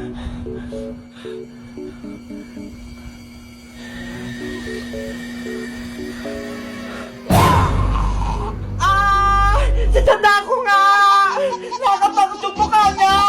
Sasanda ko nga! Nakakatakot yung mukha niya!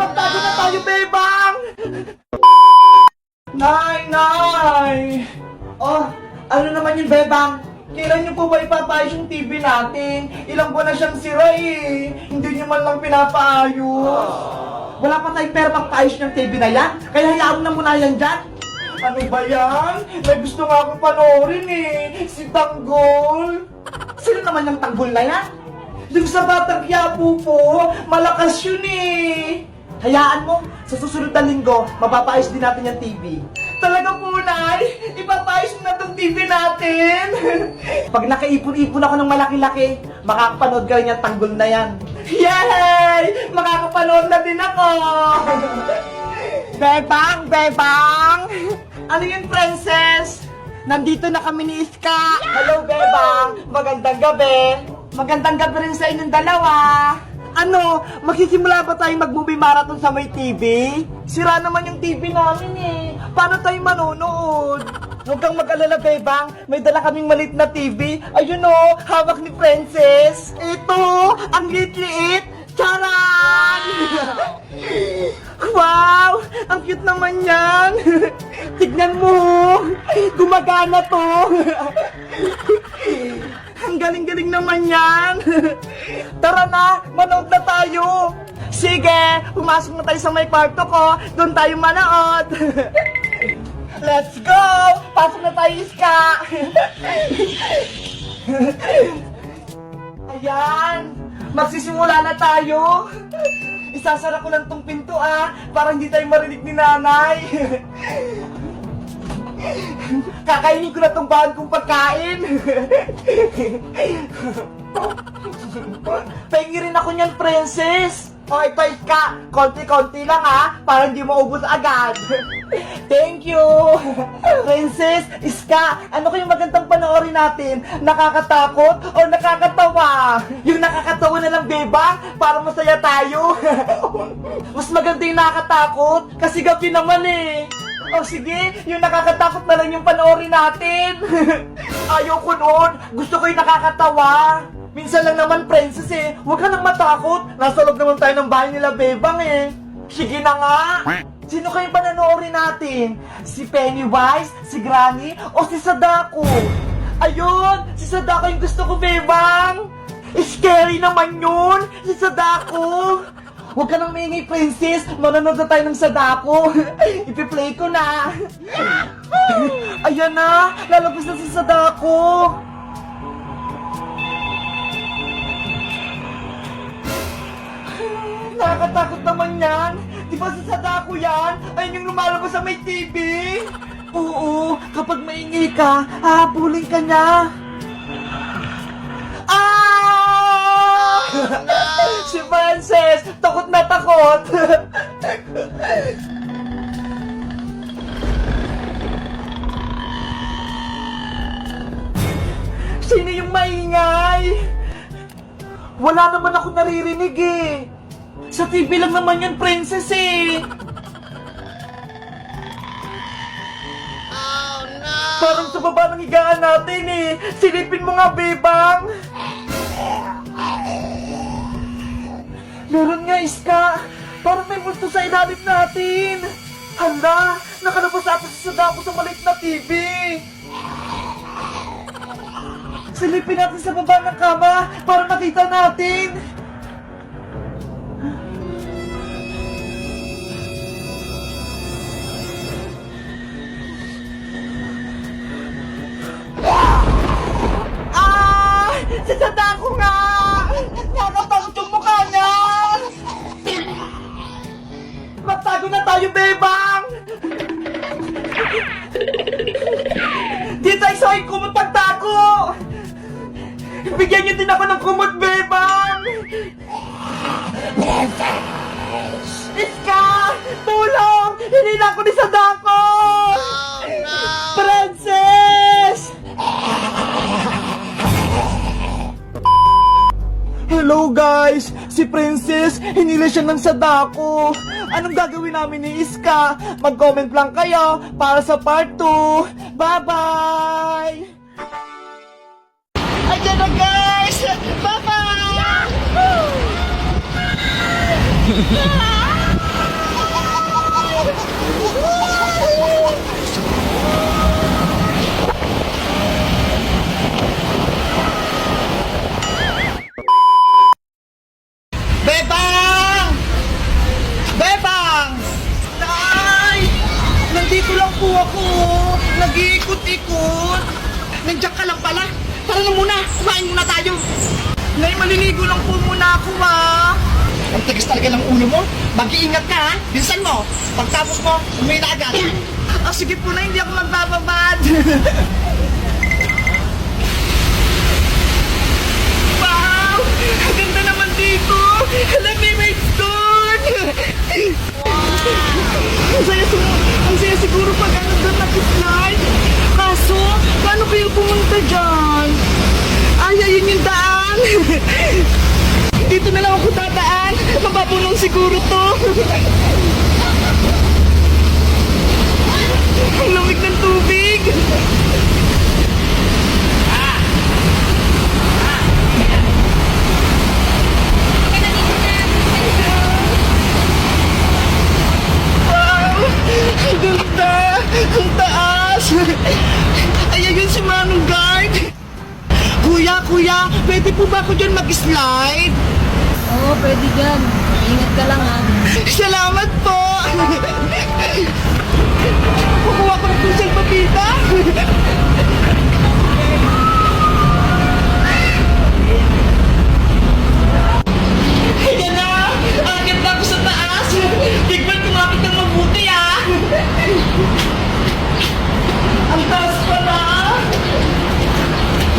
Magtago na tayo, bebang! Nay! Oh, ano naman yung bebang? Kailan niyo po ba ipapaayos yung TV natin? Ilang buwan na siyang sira eh. Hindi niyo man lang pinapaayos. Wala pa tayong pera magpaayos ng TV na yan? Kaya hayaan na muna yan dyan. Ano ba yan? May gusto nga akong panoorin eh. Si Tanggol. Sino naman yung Tanggol na yan? Yung sa Batang Quiapo po. Malakas yun eh. Hayaan mo, sa susunod na linggo, mapapaayos din natin yung TV. Talaga po, Nay? Ipapaayos na itong TV natin. Pag nakaipon-ipon ako ng malaki-laki, makakapanood ka rin yung Tanggol na yan. Yay! Makakapanood na din ako! Bebang! Ano yun, princess? Nandito na kami ni Iska. Hello, Bebang! Magandang gabi! Magandang gabi rin sa inyong dalawa. Ano, magsisimula ba tayong mag-movie marathon sa may TV? Sira naman yung TV namin eh. Paano tayo manonood? Huwag kang mag-alala, Bebang. May dala kaming maliit na TV. Ayun o, hawak ni Princess. Ito, ang liit-liit. Charan! Wow! Ang cute naman yan! Tignan mo! Gumagana to! Ang galing-galing naman yan! Tara na! Manood na tayo! Sige! Pumasok na tayo sa may kwarto ko! Doon tayo manood! Let's go! Pasok na tayo, Iska! Ayan! Magsisimula na tayo! Isasara ko lang tong pinto para hindi tayo marinig ni nanay. Kakainin ko na tong bahan kong pagkain. Pengi rin ako niyan, princess. O, ito Iska, konti-konti lang para hindi maubos agad. Thank you! Princess, Iska, ano kayong magandang panoorin natin? Nakakatakot o nakakatawa? Yung nakakatawa na lang, beba, para masaya tayo. Mas maganda yung nakakatakot, kasi gabi naman eh. O sige, yung nakakatakot na lang yung panoorin natin. Ayoko noon, gusto ko yung nakakatawa. Minsan lang naman, princess eh. Huwag ka nang matakot. Nasa loob naman tayo ng bahay nila, bebang eh. Sige na nga. Sino kayong panonoorin natin? Si Pennywise, si Granny, o si Sadako? Ayun, si Sadako yung gusto ko, bebang. Scary naman yun, si Sadako. Huwag ka nang maingay, princess. Manonood na tayo ng Sadako. Ipi-play ko na. Ayan na, lalabas na si Sadako. Nakakatakot naman yan. Di ba sa Sadako yan? Ayun yung lumalabas sa may TV. Oo, kapag maingay ka, hahabulin ka niya. Ah! Si Princess, takot na takot. Sino yung maingay? Wala naman ako naririnig eh. Sa TV lang naman yan, princess eh. Oh no! Parang sa baba ng higaan natin eh. Silipin mo nga, bebang. Meron nga, Iska. Parang may multo sa ilalim natin. Hala, nakalabas ako sa Sadako sa maliit na TV. Silipin natin sa baba ng kama para makita natin. Si Sadako nga! Nakakatakot yung mukha niya! Magtago na tayo, bebang! Di tayo sa aking kumot pagtago! Bigyan niyo din ako ng kumot, bebang! Iska! Tulong! Hinila ko ni Sadako! Oh, no! Princess! Hello guys! Si Princess, hinila siya ng sadako. Anong gagawin namin ni Iska? Mag-comment lang kayo para sa part 2. Bye-bye! Ayan na guys! Bye-bye! Bebang! Bebang! Nay! Nandito lang po ako. Nag-iikot-ikot. Nandiyan ka lang pala. Tara na muna. Kumain muna tayo. Nay, maliligo lang po muna ako ha. Ang tagas talaga ng ulo mo. Mag-iingat ka ha. Bilisan mo. Pagtapos mo, umuwi na agad. Sige po na, hindi ako magbababad. Wow! Ang ganda naman dito! Alam mo, may doon! Ang saya siguro pag ano doon nag-slide. Kaso, paano kayo pumunta dyan? Ay, ayun yung daan! Dito na lang ako dadaan. Mababulong siguro to. Ang lamig ng tubig. Wow! Ang ganda! Ang taas! Ay, ayun si Manong Guard! Kuya, pwede po ba ako dyan mag-slide? Oo, pwede dyan. Ingat ka lang ha. Salamat po! Kukuha ko ng pusal papita! Ayan na! Agad na ako sa taas! Tignan kumapit ng mabuti ah! Ang taas pala!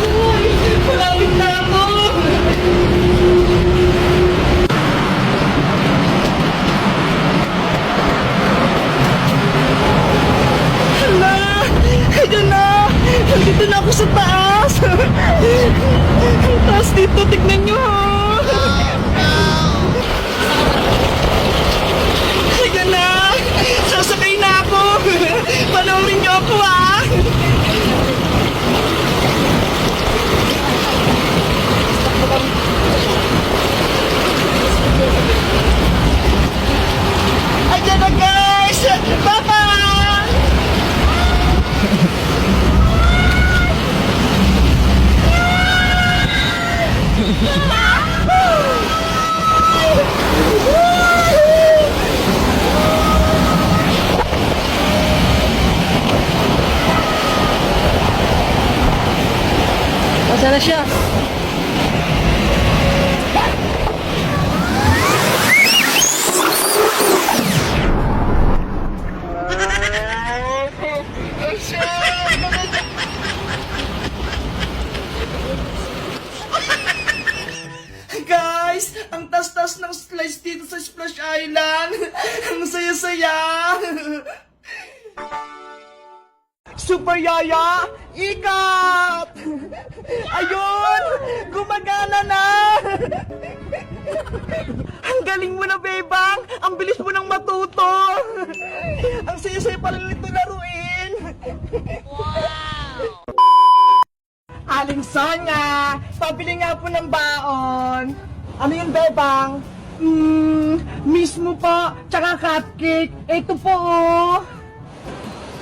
Uy! Malapit na ako! Hala! Ayan na! Nandito na ako sa taas! Ang taas dito, tignan nyo ha! Ayan na! Sasakay na ako! Panoorin nyo ako ha! Ayan na guys! Bye-bye! Nasaan na siya? Guys, ang tas-tas ng slides dito sa Splash Island. Ang saya-saya. Super Yaya, ikat! Ayun! Gumagana na! Ang galing mo na, Bebang! Ang bilis mo nang matuto! Ang saya-saya pala nito laruin! Wow! Aling Sonya, pabili nga po ng baon. Ano yung Bebang? Mismo po, tsaka cupcake. Ito po oh.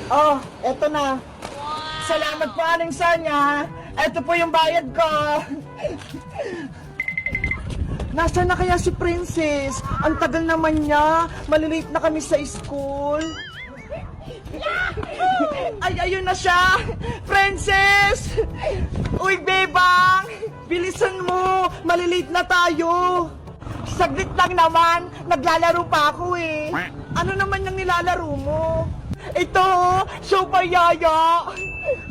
Oh, eto na. Salamat po, Aling Sonya. Ito po yung bayad ko. Nasaan na kaya si Princess? Ang tagal naman niya. Malilate na kami sa school. Ay, ayun na siya! Princess! Uy, Bebang! Bilisan mo! Malilate na tayo! Saglit lang naman! Naglalaro pa ako eh! Ano naman yung nilalaro mo? Ito! Super Yaya!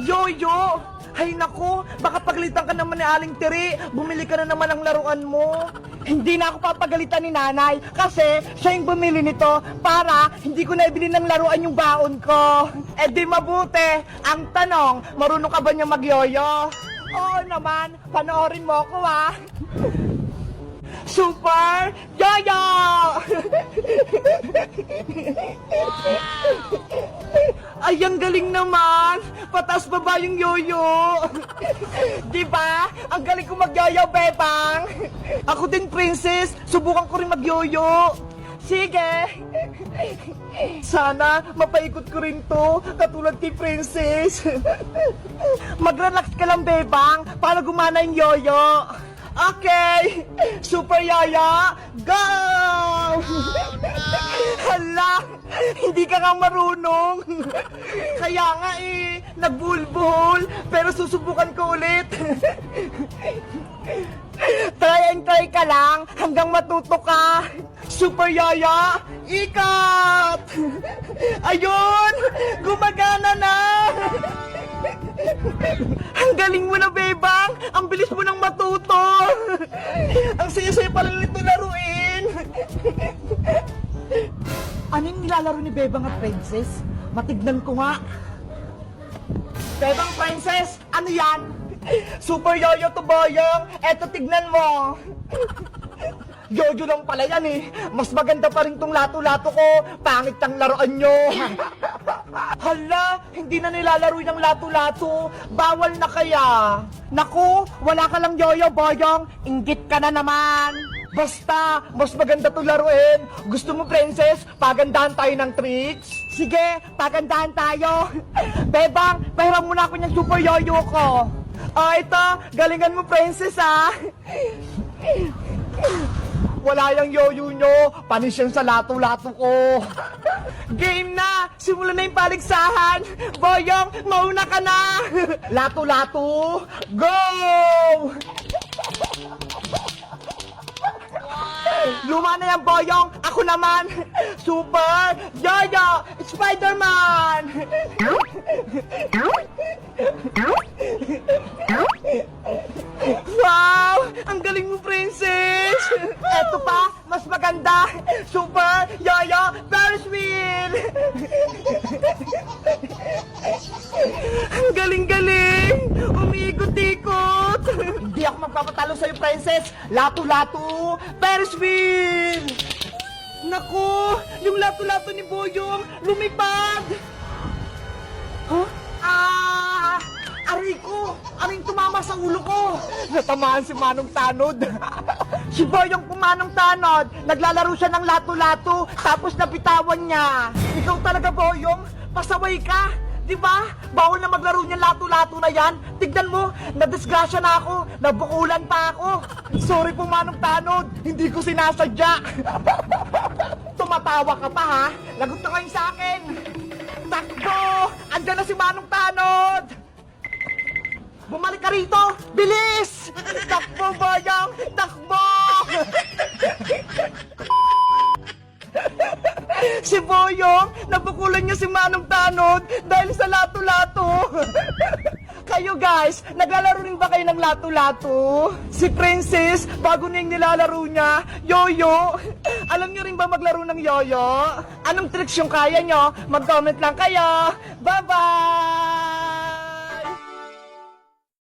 Yoyo! Hay nako! Baka pagalitan ka naman ni Aling Tiri! Bumili ka na naman ng laruan mo! Hindi na ako papagalitan ni nanay kasi siya yung bumili nito para hindi ko na ibili ng laruan yung baon ko. Eh di mabuti. Ang tanong, marunong ka ba niya magyoyo? Oo naman, panoorin mo ako ha. Super Yoyo! Ay, ang galing naman! Pataas baba yung yoyo! Diba? Ang galing ko mag-yoyo, Bebang! Ako din, princess! Subukan ko rin mag-yoyo! Sige! Sana mapaikot ko rin to, katulad kay princess! Mag-relax ka lang, Bebang, para gumana yung yoyo! Okay! Super Yaya, go! Hala! Hindi ka nga marunong! Kaya nga nagbulbul, pero susubukan ko ulit! Try and try ka lang hanggang matuto ka! Super Yaya, ikat! Ayun! Gumagana na! Ang galing mo na, Bebang! Ang bilis mo nang matuto! Ang saya-saya pala nito laruin! Ano yung nilalaro ni Bebang at Princess? Matignan ko nga. Bebang, Princess, ano yan? Super Yoyo to, Boyong! Eto, tignan mo! Yoyo lang pala yan eh. Mas maganda pa rin tong lato-lato ko. Pangit ang laruan nyo. Hala, hindi na nilalaro ng lato-lato. Bawal na kaya. Naku, wala ka lang Yoyo, Boyong. Inggit ka na naman. Basta, mas maganda to laruin. Gusto mo, Princess, pagandahan tayo ng tricks? Sige, pagandahan tayo. Bebang, pahiram muna ako ng Super Yoyo ko. Ito, galingan mo, Princess, ah. Wala yung yoyo nyo, panis yan sa lato-lato ko. Game na! Simulan na yung paligsahan! Boyong, mauna ka na! Lato-lato, go! Luma na yan, Boyong! Ako naman! Super Yoyo! Spider-Man! Wow! Ang galing mo, Princess! Eto pa, mas maganda! Super Yoyo Ferris wheel! Ang galing-galing! Umiikot-ikot! Hindi ako magpapatalo sa'yo, Princess! Lato-lato! Ferris wheel! Naku! Yung lato-lato ni Boyong lumipad! Huh? Aray ko! Aring tumama sa ulo ko! Natamaan si Manong Tanod! Si Boyong pumanong Tanod! Naglalaro siya ng lato-lato, tapos napitawan niya! Ikaw talaga, Boyong! Pasaway ka! Di ba? Bawal na maglaro niyan lato-lato na yan! Tignan mo! Nadisgrasya na ako! Nabukulan pa ako! Sorry po, Manong Tanod! Hindi ko sinasadya! Tumatawa ka pa, ha? Lagot ka ngayon sa akin! Takbo! Andiyan na si Manong Tanod! Bumalik ka rito! Bilis! Takbo, Boyong! Takbo! Si Boyong, nabukulan niya si Manong Tanod dahil sa lato-lato. Kayo guys, naglalaro rin ba kayo ng lato-lato? Si Princess, bago niya yung nilalaro niya, yoyo. Alam niyo rin ba maglaro ng yoyo? Anong tricks yung kaya nyo? Mag-comment lang kayo. Bye-bye!